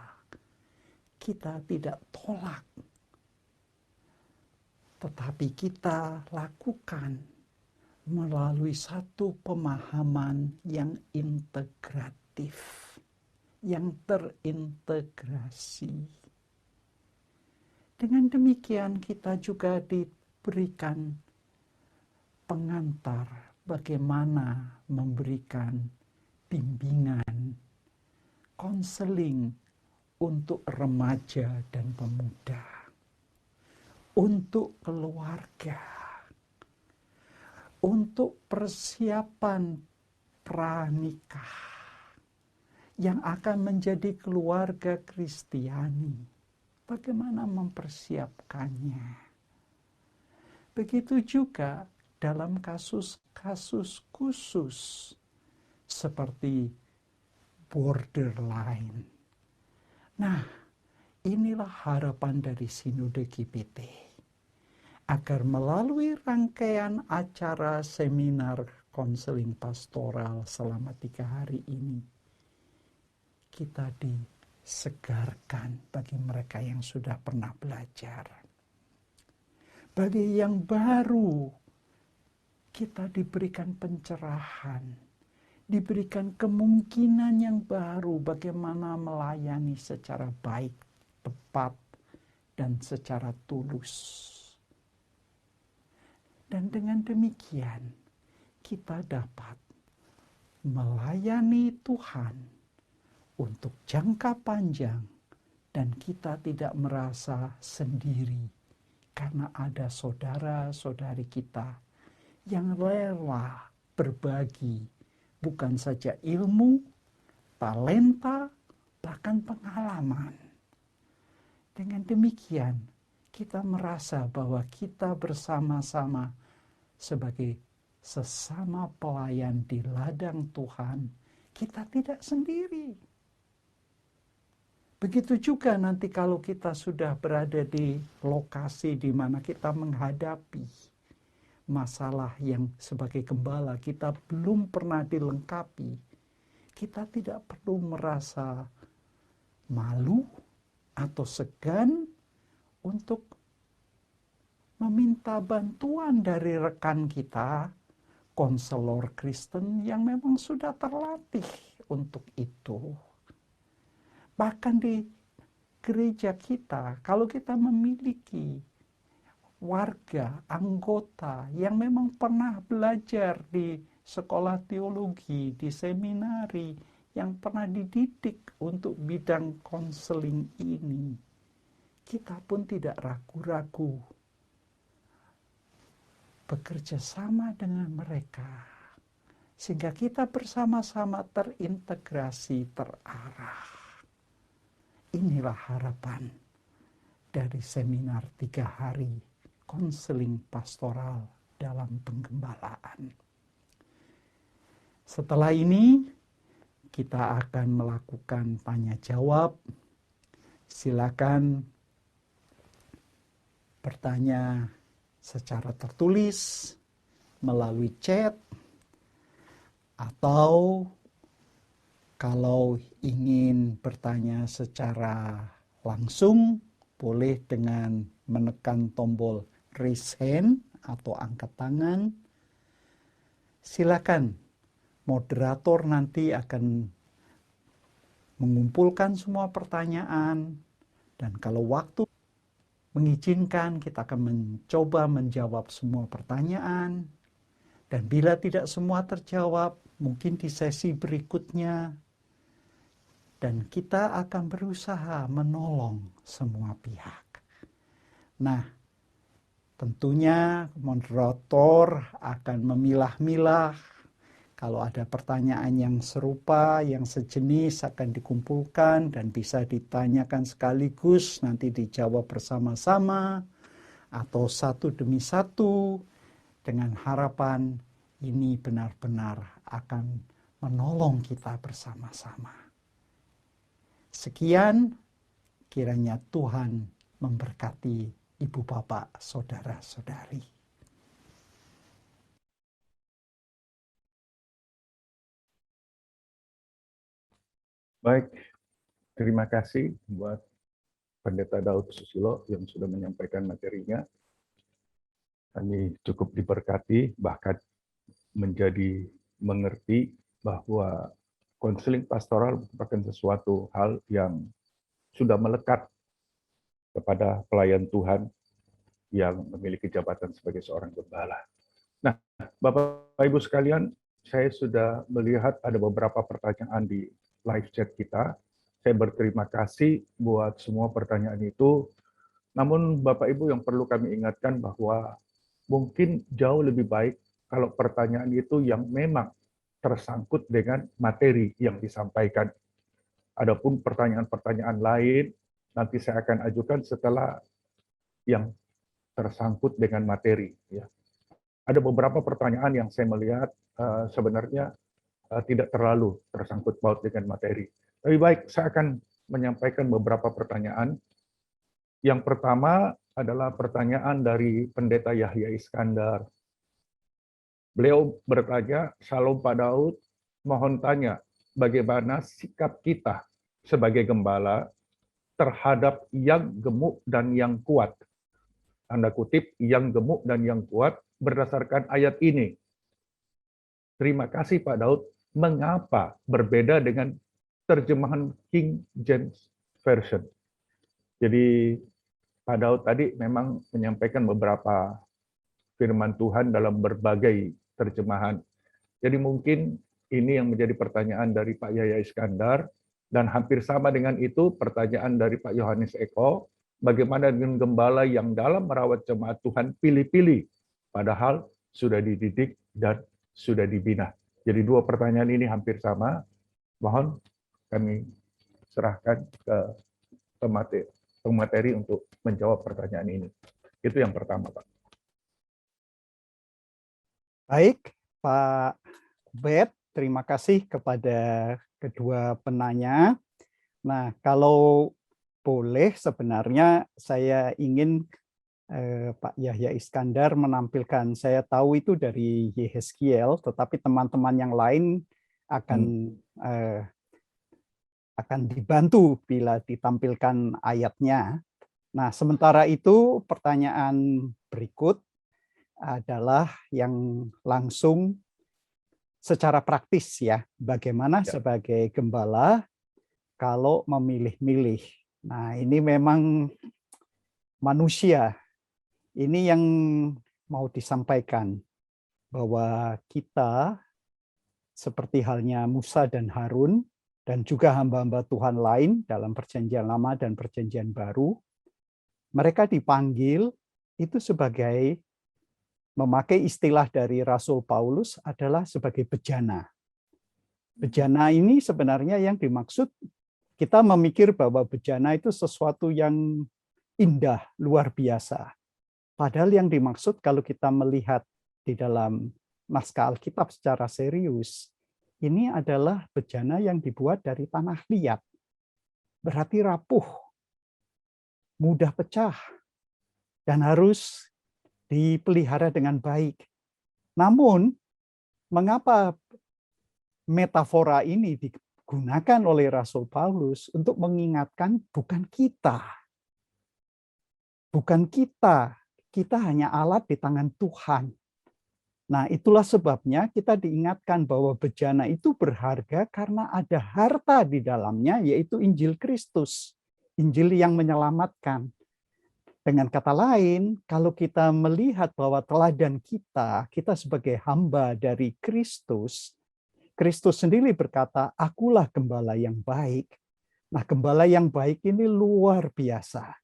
tidak tolak. Tetapi kita lakukan melalui satu pemahaman yang integratif, yang terintegrasi. Dengan demikian kita juga diberikan pengantar bagaimana memberikan bimbingan, konseling untuk remaja dan pemuda, untuk keluarga, untuk persiapan pranikah yang akan menjadi keluarga Kristiani. Bagaimana mempersiapkannya? Begitu juga dalam kasus-kasus khusus seperti borderline. Nah, inilah harapan dari Sinode GPT. Agar melalui rangkaian acara seminar konseling pastoral selama 3 hari ini, kita disegarkan bagi mereka yang sudah pernah belajar. Bagi yang baru, kita diberikan pencerahan, diberikan kemungkinan yang baru bagaimana melayani secara baik, tepat, dan secara tulus. Dan dengan demikian, kita dapat melayani Tuhan untuk jangka panjang, dan kita tidak merasa sendiri karena ada saudara-saudari kita yang rela berbagi bukan saja ilmu, talenta, bahkan pengalaman. Dengan demikian, kita merasa bahwa kita bersama-sama sebagai sesama pelayan di ladang Tuhan, kita tidak sendiri. Begitu juga nanti kalau kita sudah berada di lokasi di mana kita menghadapi masalah yang sebagai gembala kita belum pernah dilengkapi, kita tidak perlu merasa malu atau segan untuk meminta bantuan dari rekan kita, konselor Kristen yang memang sudah terlatih untuk itu. Bahkan di gereja kita, kalau kita memiliki warga, anggota yang memang pernah belajar di sekolah teologi, di seminari, yang pernah dididik untuk bidang konseling ini, kita pun tidak ragu-ragu bekerja sama dengan mereka, sehingga kita bersama-sama terintegrasi, terarah. Inilah harapan dari seminar 3 hari konseling pastoral dalam penggembalaan. Setelah ini, kita akan melakukan tanya jawab. Silakan bertanya secara tertulis melalui chat, atau kalau ingin bertanya secara langsung boleh dengan menekan tombol raise hand atau angkat tangan. Silakan, moderator nanti akan mengumpulkan semua pertanyaan, dan kalau waktu mengizinkan, kita akan mencoba menjawab semua pertanyaan. Dan bila tidak semua terjawab, mungkin di sesi berikutnya, dan kita akan berusaha menolong semua pihak. Nah, tentunya moderator akan memilah-milah. Kalau ada pertanyaan yang serupa, yang sejenis akan dikumpulkan dan bisa ditanyakan sekaligus, nanti dijawab bersama-sama atau satu demi satu, dengan harapan ini benar-benar akan menolong kita bersama-sama. Sekian, kiranya Tuhan memberkati Ibu Bapak, Saudara-saudari. Baik, terima kasih buat Pendeta Daud Susilo yang sudah menyampaikan materinya. Kami cukup diberkati, bahkan menjadi mengerti bahwa konseling pastoral merupakan sesuatu hal yang sudah melekat kepada pelayan Tuhan yang memiliki jabatan sebagai seorang gembala. Nah, Bapak Ibu sekalian, saya sudah melihat ada beberapa pertanyaan di live chat kita. Saya berterima kasih buat semua pertanyaan itu. Namun Bapak Ibu yang perlu kami ingatkan bahwa mungkin jauh lebih baik kalau pertanyaan itu yang memang tersangkut dengan materi yang disampaikan. Adapun pertanyaan-pertanyaan lain nanti saya akan ajukan setelah yang tersangkut dengan materi. Ya. Ada beberapa pertanyaan yang saya melihat sebenarnya tidak terlalu tersangkut paut dengan materi. Lebih baik saya akan menyampaikan beberapa pertanyaan Yang pertama adalah pertanyaan dari Pendeta Yahya Iskandar. Beliau bertanya, Shalom Pak Daud, mohon tanya, bagaimana sikap kita sebagai gembala terhadap yang gemuk dan yang kuat? Tanda kutip, yang gemuk dan yang kuat berdasarkan ayat ini. Terima kasih Pak Daud. Mengapa berbeda dengan terjemahan King James Version? Jadi Pak Daud tadi memang menyampaikan beberapa firman Tuhan dalam berbagai terjemahan. Jadi mungkin ini yang menjadi pertanyaan dari Pak Yahya Iskandar, dan hampir sama dengan itu pertanyaan dari Pak Yohanes Eko, bagaimana dengan gembala yang dalam merawat jemaat Tuhan pilih-pilih, padahal sudah dididik dan sudah dibina. Jadi dua pertanyaan ini hampir sama. Mohon kami serahkan ke pemateri untuk menjawab pertanyaan ini. Itu yang pertama, Pak. Baik, Pak Bet, terima kasih kepada kedua penanya. Nah, kalau boleh sebenarnya saya ingin Pak Yahya Iskandar menampilkan, saya tahu itu dari Yehezkiel, tetapi teman-teman yang lain akan dibantu bila ditampilkan ayatnya. Nah, sementara itu pertanyaan berikut adalah yang langsung secara praktis ya, bagaimana sebagai gembala kalau memilih-milih. Nah, ini memang manusia. Ini yang mau disampaikan, bahwa kita seperti halnya Musa dan Harun, dan juga hamba-hamba Tuhan lain dalam Perjanjian Lama dan Perjanjian Baru, mereka dipanggil itu sebagai, memakai istilah dari Rasul Paulus, adalah sebagai bejana. Bejana ini sebenarnya yang dimaksud, kita memikir bahwa bejana itu sesuatu yang indah, luar biasa. Padahal yang dimaksud kalau kita melihat di dalam naskah Alkitab secara serius, ini adalah bejana yang dibuat dari tanah liat. Berarti rapuh, mudah pecah, dan harus dipelihara dengan baik. Namun, mengapa metafora ini digunakan oleh Rasul Paulus untuk mengingatkan bukan kita. Bukan kita. Kita hanya alat di tangan Tuhan. Nah, itulah sebabnya kita diingatkan bahwa bejana itu berharga karena ada harta di dalamnya, yaitu Injil Kristus. Injil yang menyelamatkan. Dengan kata lain, kalau kita melihat bahwa teladan kita sebagai hamba dari Kristus, Kristus sendiri berkata, akulah gembala yang baik. Nah, gembala yang baik ini luar biasa.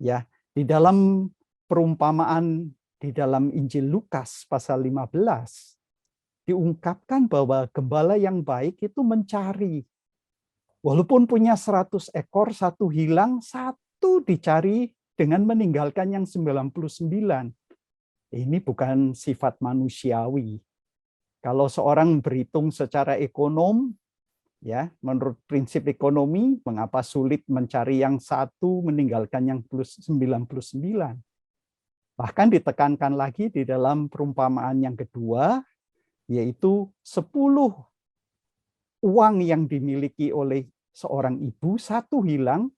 Ya, di dalam perumpamaan di dalam Injil Lukas pasal 15 diungkapkan bahwa gembala yang baik itu mencari. Walaupun punya 100 ekor, satu hilang, satu dicari dengan meninggalkan yang 99. Ini bukan sifat manusiawi. Kalau seorang berhitung secara ekonom, ya, menurut prinsip ekonomi, mengapa sulit mencari yang satu meninggalkan yang plus 99? Bahkan ditekankan lagi di dalam perumpamaan yang kedua, yaitu 10 uang yang dimiliki oleh seorang ibu, satu hilang,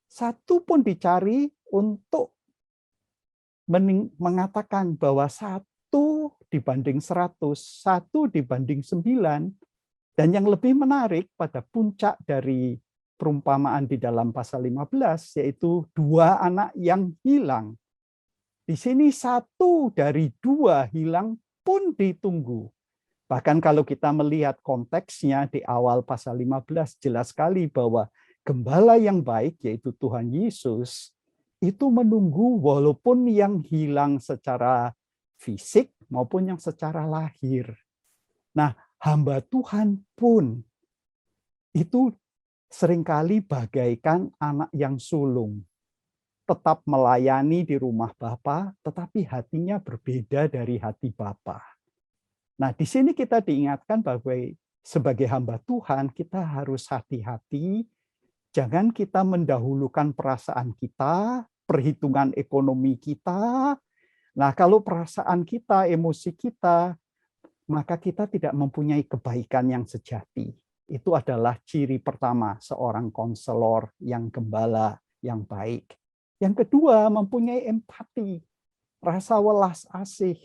satu pun dicari untuk mengatakan bahwa 1 dibanding 100, 1 dibanding 9, dan yang lebih menarik pada puncak dari perumpamaan di dalam pasal 15, yaitu 2 anak yang hilang. Di sini 1 dari 2 hilang pun ditunggu. Bahkan kalau kita melihat konteksnya di awal pasal 15, jelas sekali bahwa gembala yang baik, yaitu Tuhan Yesus, itu menunggu walaupun yang hilang secara fisik maupun yang secara lahir. Nah, hamba Tuhan pun itu seringkali bagaikan anak yang sulung. Tetap melayani di rumah Bapa, tetapi hatinya berbeda dari hati Bapa. Nah, di sini kita diingatkan bahwa sebagai hamba Tuhan, kita harus hati-hati, Jangan kita mendahulukan perasaan kita, perhitungan ekonomi kita. Nah, kalau perasaan kita, emosi kita, maka kita tidak mempunyai kebaikan yang sejati. Itu adalah ciri pertama seorang konselor yang gembala yang baik. Yang kedua, mempunyai empati, rasa welas asih.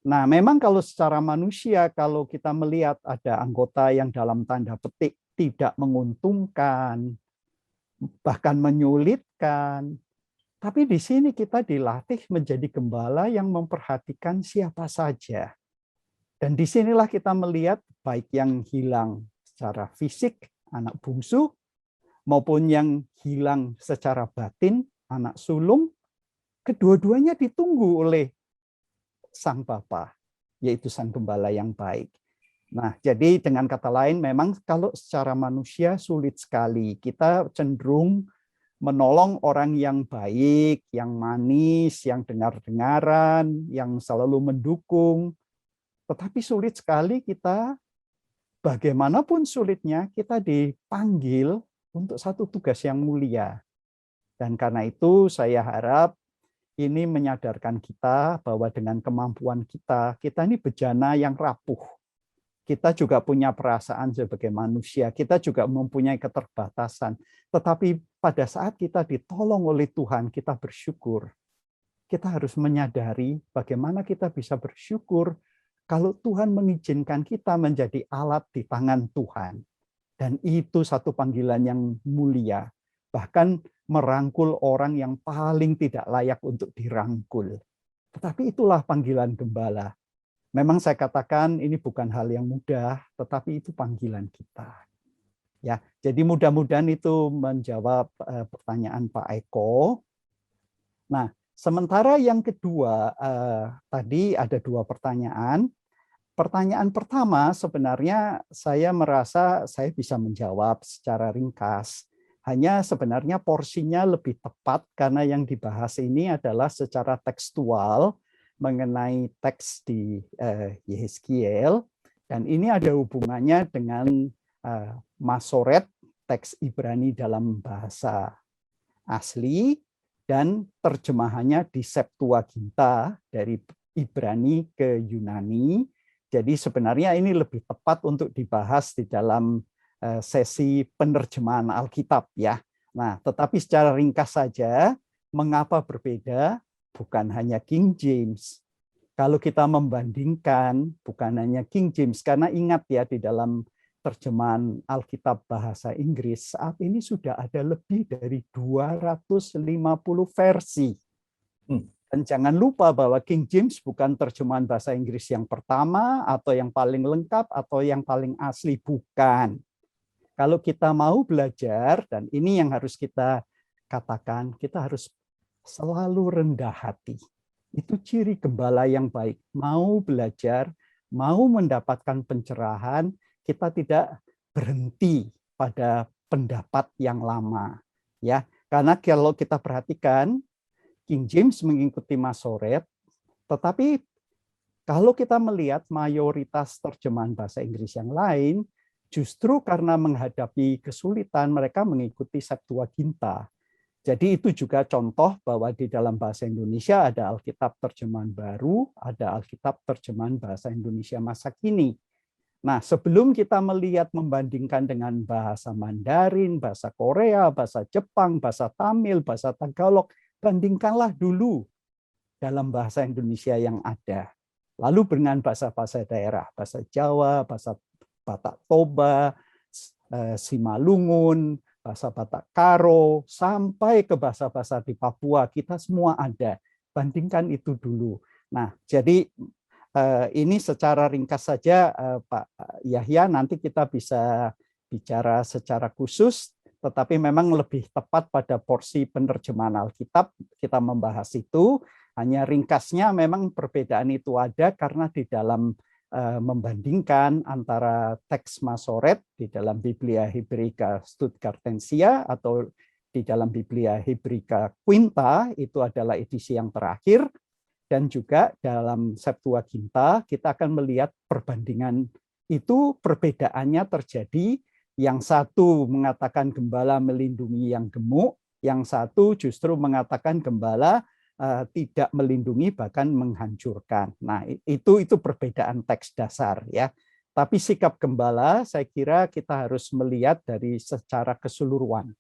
Nah, memang kalau secara manusia, kalau kita melihat ada anggota yang dalam tanda petik tidak menguntungkan, bahkan menyulitkan, tapi di sini kita dilatih menjadi gembala yang memperhatikan siapa saja. Dan disinilah kita melihat baik yang hilang secara fisik, anak bungsu, maupun yang hilang secara batin, anak sulung, kedua-duanya ditunggu oleh Sang Bapa, yaitu Sang Gembala yang baik. Nah, jadi dengan kata lain, memang kalau secara manusia sulit sekali. Kita cenderung menolong orang yang baik, yang manis, yang dengar-dengaran, yang selalu mendukung. Tetapi sulit sekali kita, bagaimanapun sulitnya, kita dipanggil untuk satu tugas yang mulia. Dan karena itu saya harap ini menyadarkan kita bahwa dengan kemampuan kita ini bejana yang rapuh. Kita juga punya perasaan sebagai manusia, kita juga mempunyai keterbatasan. Tetapi pada saat kita ditolong oleh Tuhan, kita bersyukur. Kita harus menyadari bagaimana kita bisa bersyukur kalau Tuhan mengizinkan kita menjadi alat di tangan Tuhan. Dan itu satu panggilan yang mulia. Bahkan merangkul orang yang paling tidak layak untuk dirangkul. Tetapi itulah panggilan gembala. Memang saya katakan ini bukan hal yang mudah, tetapi itu panggilan kita. Ya, jadi mudah-mudahan itu menjawab pertanyaan Pak Eko. Nah, sementara yang kedua, tadi ada dua pertanyaan. Pertanyaan pertama sebenarnya saya merasa saya bisa menjawab secara ringkas. Hanya sebenarnya porsinya lebih tepat karena yang dibahas ini adalah secara tekstual mengenai teks di Yehezkiel, dan ini ada hubungannya dengan Masoret, teks Ibrani dalam bahasa asli, dan terjemahannya di Septuaginta dari Ibrani ke Yunani. Jadi sebenarnya ini lebih tepat untuk dibahas di dalam sesi penerjemahan Alkitab ya. Nah, tetapi secara ringkas saja, mengapa berbeda? Bukan hanya King James. Kalau kita membandingkan, bukan hanya King James, karena ingat ya di dalam terjemahan Alkitab bahasa Inggris, saat ini sudah ada lebih dari 250 versi. Dan jangan lupa bahwa King James bukan terjemahan bahasa Inggris yang pertama, atau yang paling lengkap, atau yang paling asli, bukan. Kalau kita mau belajar, dan ini yang harus kita katakan, kita harus selalu rendah hati. Itu ciri gembala yang baik. Mau belajar, mau mendapatkan pencerahan, kita tidak berhenti pada pendapat yang lama. Ya, karena kalau kita perhatikan, King James mengikuti Masoret, tetapi kalau kita melihat mayoritas terjemahan bahasa Inggris yang lain, justru karena menghadapi kesulitan, mereka mengikuti Septuaginta. Jadi itu juga contoh bahwa di dalam bahasa Indonesia ada Alkitab terjemahan baru, ada Alkitab terjemahan bahasa Indonesia masa kini. Nah, sebelum kita melihat membandingkan dengan bahasa Mandarin, bahasa Korea, bahasa Jepang, bahasa Tamil, bahasa Tagalog, bandingkanlah dulu dalam bahasa Indonesia yang ada. Lalu dengan bahasa-bahasa daerah, bahasa Jawa, bahasa Batak Toba, Simalungun, bahasa Batak Karo, sampai ke bahasa-bahasa di Papua, kita semua ada. Bandingkan itu dulu. Nah, jadi ini secara ringkas saja, Pak Yahya, nanti kita bisa bicara secara khusus, tetapi memang lebih tepat pada porsi penerjemahan Alkitab, kita membahas itu. Hanya ringkasnya memang perbedaan itu ada karena di dalam membandingkan antara teks Masoret di dalam Biblia Hebraica Stuttgartensia atau di dalam Biblia Hebraica Quinta, itu adalah edisi yang terakhir, dan juga dalam Septuaginta kita akan melihat perbandingan itu perbedaannya terjadi Yang satu mengatakan gembala melindungi yang gemuk, yang satu justru mengatakan gembala tidak melindungi bahkan menghancurkan. Nah, itu perbedaan teks dasar ya. Tapi sikap gembala saya kira kita harus melihat dari secara keseluruhan.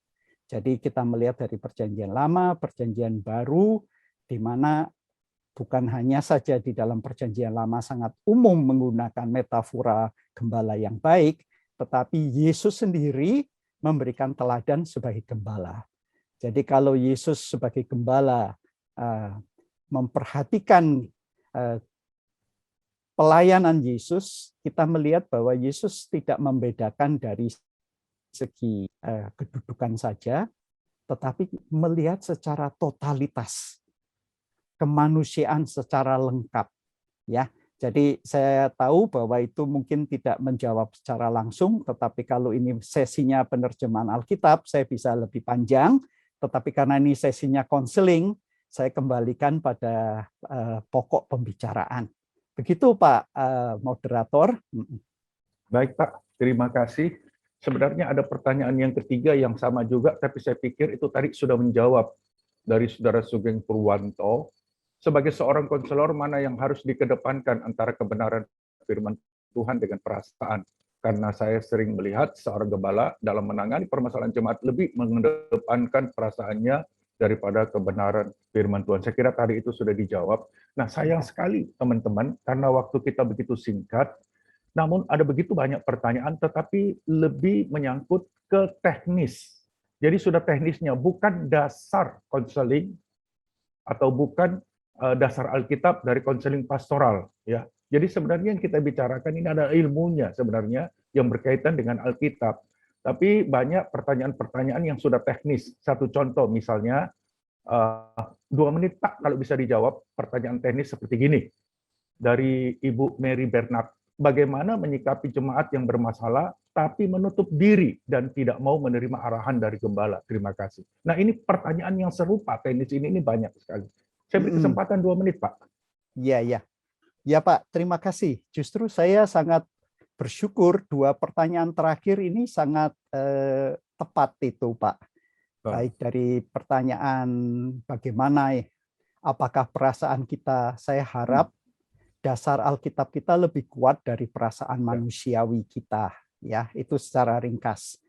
Jadi kita melihat dari perjanjian lama, perjanjian baru, di mana bukan hanya saja di dalam perjanjian lama sangat umum menggunakan metafora gembala yang baik, tetapi Yesus sendiri memberikan teladan sebagai gembala. Jadi kalau Yesus sebagai gembala memperhatikan pelayanan Yesus, kita melihat bahwa Yesus tidak membedakan dari segi kedudukan saja, tetapi melihat secara totalitas kemanusiaan secara lengkap, ya. Jadi saya tahu bahwa itu mungkin tidak menjawab secara langsung, tetapi kalau ini sesinya penerjemahan Alkitab, saya bisa lebih panjang. Tetapi karena ini sesinya konseling, saya kembalikan pada pokok pembicaraan. Begitu Pak Moderator. Baik Pak, terima kasih. Sebenarnya ada pertanyaan yang ketiga yang sama juga, tapi saya pikir itu tadi sudah menjawab dari Saudara Sugeng Purwanto. Sebagai seorang konselor, mana yang harus dikedepankan antara kebenaran firman Tuhan dengan perasaan? Karena saya sering melihat seorang gembala dalam menangani permasalahan jemaat lebih mengedepankan perasaannya daripada kebenaran firman Tuhan. Saya kira tadi itu sudah dijawab. Nah, sayang sekali teman-teman, karena waktu kita begitu singkat, namun ada begitu banyak pertanyaan, tetapi lebih menyangkut ke teknis. Jadi sudah teknisnya, bukan dasar konseling atau bukan dasar Alkitab dari konseling pastoral, ya. Jadi sebenarnya yang kita bicarakan ini ada ilmunya sebenarnya yang berkaitan dengan Alkitab. Tapi banyak pertanyaan-pertanyaan yang sudah teknis. Satu contoh misalnya 2 menit Pak kalau bisa dijawab pertanyaan teknis seperti gini dari Ibu Mary Bernard. Bagaimana menyikapi jemaat yang bermasalah tapi menutup diri dan tidak mau menerima arahan dari gembala? Terima kasih. Nah ini pertanyaan yang serupa teknis ini banyak sekali. Saya beri kesempatan 2 menit, Pak. Iya, iya. Ya, Pak. Terima kasih. Justru saya sangat bersyukur 2 pertanyaan terakhir ini sangat tepat itu, Pak. Baik dari pertanyaan bagaimana, apakah perasaan kita, saya harap dasar Alkitab kita lebih kuat dari perasaan manusiawi kita. Ya, itu secara ringkas.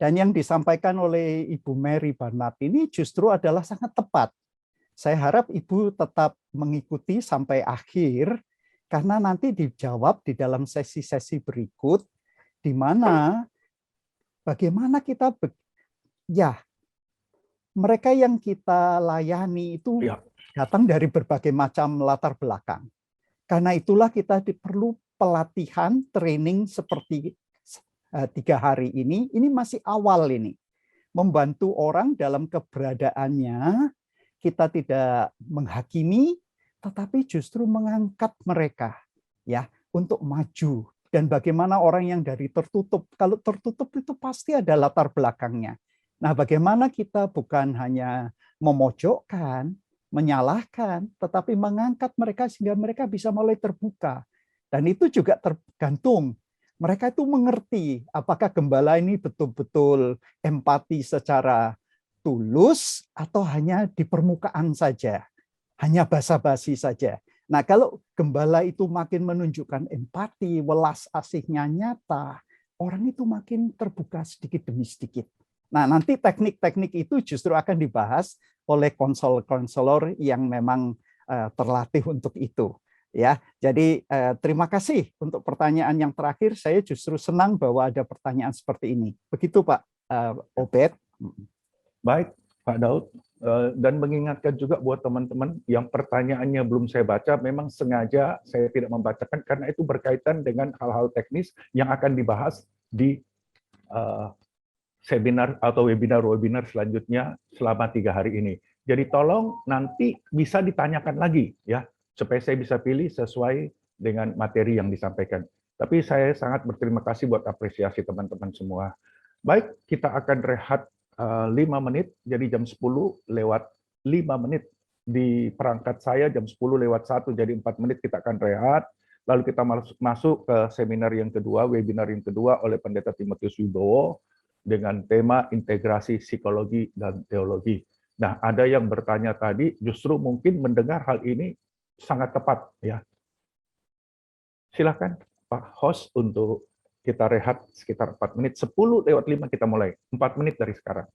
Dan yang disampaikan oleh Ibu Mary Bernard ini justru adalah sangat tepat. Saya harap Ibu tetap mengikuti sampai akhir, karena nanti dijawab di dalam sesi-sesi berikut, di mana bagaimana kita, mereka yang kita layani itu datang dari berbagai macam latar belakang. Karena itulah kita perlu pelatihan, training seperti 3 hari ini masih awal ini. Membantu orang dalam keberadaannya, kita tidak menghakimi, tetapi justru mengangkat mereka ya untuk maju. Dan bagaimana orang yang dari tertutup, kalau tertutup itu pasti ada latar belakangnya. Nah, bagaimana kita bukan hanya memojokkan, menyalahkan, tetapi mengangkat mereka sehingga mereka bisa mulai terbuka. Dan itu juga tergantung mereka itu mengerti apakah gembala ini betul-betul empati secara tulus atau hanya di permukaan saja, hanya basa-basi saja. Nah, kalau gembala itu makin menunjukkan empati, welas asihnya nyata, orang itu makin terbuka sedikit demi sedikit. Nah, nanti teknik-teknik itu justru akan dibahas oleh konselor yang memang terlatih untuk itu. Ya, jadi terima kasih untuk pertanyaan yang terakhir. Saya justru senang bahwa ada pertanyaan seperti ini. Begitu Pak Obed. Baik, Pak Daud. Dan mengingatkan juga buat teman-teman yang pertanyaannya belum saya baca, memang sengaja saya tidak membacakan karena itu berkaitan dengan hal-hal teknis yang akan dibahas di seminar atau webinar selanjutnya selama 3 hari ini. Jadi tolong nanti bisa ditanyakan lagi ya, supaya saya bisa pilih sesuai dengan materi yang disampaikan. Tapi saya sangat berterima kasih buat apresiasi teman-teman semua. Baik, kita akan rehat 5 menit, jadi jam 10 lewat 5 menit. Di perangkat saya jam 10 lewat 1, jadi 4 menit kita akan rehat. Lalu kita masuk ke seminar yang kedua, webinar yang kedua oleh Pendeta Timotius Wibowo dengan tema integrasi psikologi dan teologi. Nah, ada yang bertanya tadi, justru mungkin mendengar hal ini sangat tepat, ya. Silakan Pak Host untuk kita rehat sekitar 4 menit, 10 lewat 5 kita mulai, 4 menit dari sekarang.